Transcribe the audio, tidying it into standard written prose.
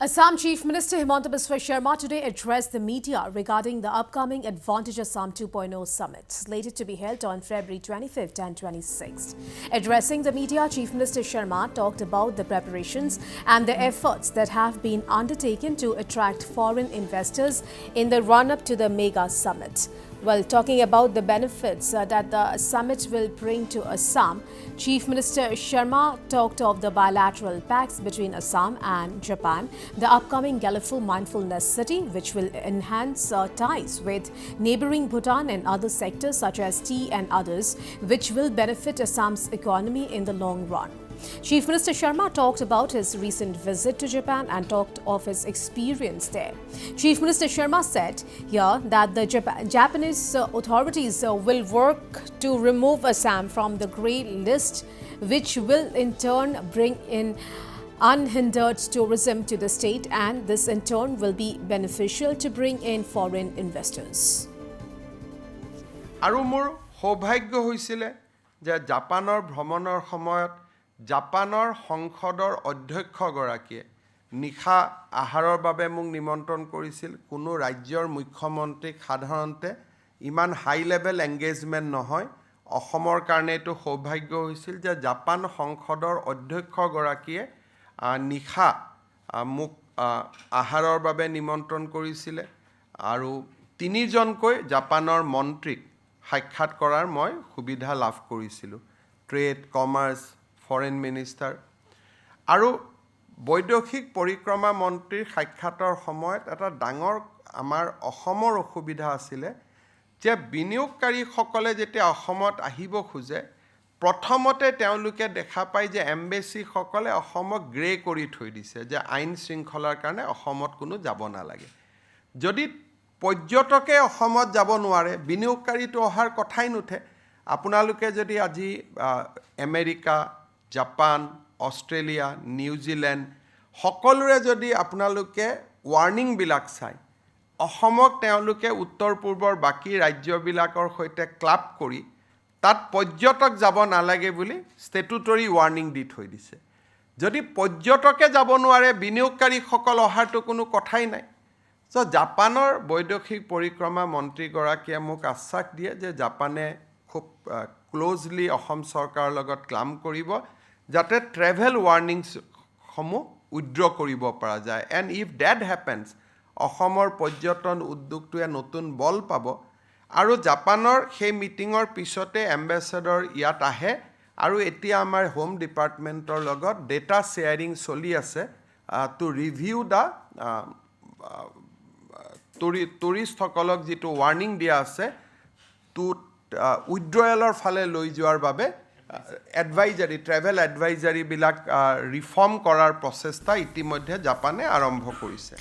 Assam Chief Minister Himanta Biswa Sharma today addressed the media regarding the upcoming Advantage Assam 2.0 summit, slated to be held on February 25th and 26th. Addressing the media, Chief Minister Sharma talked about the preparations and the efforts that have been undertaken to attract foreign investors in the run-up to the mega summit. While talking about the benefits that the summit will bring to Assam, Chief Minister Sharma talked of the bilateral pacts between Assam and Japan, the upcoming Galefu Mindfulness City, which will enhance ties with neighboring Bhutan and other sectors such as tea and others, which will benefit Assam's economy in the long run. Chief Minister Sharma talked about his recent visit to Japan and talked of his experience there. Chief Minister Sharma said here that the Japanese authorities will work to remove Assam from the grey list, which will in turn bring in unhindered tourism to the state, and this in turn will be beneficial to bring in foreign investors. আৰু মোৰ সৌভাগ্য হৈছিল যে জাপানৰ ভ্ৰমণৰ সময়ত জাপানৰ সংসদৰ অধ্যক্ষগৰাকীয়ে নিশা আহাৰৰ বাবে মোক নিমন্ত্ৰণ কৰিছিল। কোনো ৰাজ্যৰ মুখ্যমন্ত্ৰীক সাধাৰণতে ইমান হাই লেভেল এংগেজমেণ্ট নহয়। অসমৰ কাৰণে এইটো সৌভাগ্য হৈছিল যে জাপান সংসদৰ অধ্যক্ষগৰাকীয়ে নিশা মোক আহাৰৰ বাবে নিমন্ত্ৰণ কৰিছিল আৰু তিনিজনকৈ জাপানৰ মন্ত্ৰীক সাক্ষাৎ কৰাৰ মই সুবিধা লাভ কৰিছিলোঁ। ট্ৰেড, কমাৰ্চ, ফৰেন মিনিষ্টাৰ আৰু বৈদেশিক পৰিক্ৰমা মন্ত্ৰীৰ সাক্ষাতৰ সময়ত এটা ডাঙৰ আমাৰ অসমৰ অসুবিধা আছিলে যে বিনিয়োগকাৰীসকলে যেতিয়া অসমত আহিব খোজে প্ৰথমতে তেওঁলোকে দেখা পায় যে এম্বেচিসকলে অসমক গ্ৰে কৰি থৈ দিছে যে আইন শৃংখলাৰ কাৰণে অসমত কোনো যাব নালাগে। যদি পৰ্যটকে অসমত যাব নোৱাৰে বিনিয়োগকাৰীটো অহাৰ কথাই নুঠে। আপোনালোকে যদি আজি আমেৰিকা, জাপান, অষ্ট্ৰেলিয়া, নিউজিলেণ্ড সকলোৰে যদি আপোনালোকে ৱাৰ্ণিংবিলাক চায়, অসমক তেওঁলোকে উত্তৰ পূৰ্বৰ বাকী ৰাজ্যবিলাকৰ সৈতে ক্লাব কৰি তাত পৰ্যটক যাব নালাগে বুলি ষ্টেটুটৰী ৱাৰ্ণিং দি থৈ দিছে। যদি পৰ্যটকে যাব নোৱাৰে বিনিয়োগকাৰীসকল অহাৰটো কোনো কথাই নাই। চ' জাপানৰ বৈদেশিক পৰিক্ৰমা মন্ত্ৰীগৰাকীয়ে মোক আশ্বাস দিয়ে যে জাপানে খুব ক্ল'জলি অসম চৰকাৰৰ লগত কাম কৰিব যাতে ট্ৰেভেল ৱাৰ্ণিংছসমূহ উইথড্ৰ কৰিব পৰা যায়। এণ্ড ইফ ডেট হেপেন্স অসমৰ পৰ্যটন উদ্যোগটোৱে নতুন বল পাব। আৰু জাপানৰ সেই মিটিঙৰ পিছতে এম্বেচেডৰ ইয়াত আহে আৰু এতিয়া আমাৰ হোম ডিপাৰ্টমেণ্টৰ লগত ডেটা শ্বেয়াৰিং চলি আছে টু ৰিভিউ দ্য টুৰিষ্টসকলক যিটো ৱাৰ্ণিং দিয়া আছে টু উইথড্ৰয়েলৰ ফালে লৈ যোৱাৰ বাবে এডভাইজাৰী, ট্ৰেভেল এডভাইজাৰীবিলাক ৰিফৰ্ম কৰাৰ প্ৰচেষ্টা ইতিমধ্যে জাপানে আৰম্ভ কৰিছে।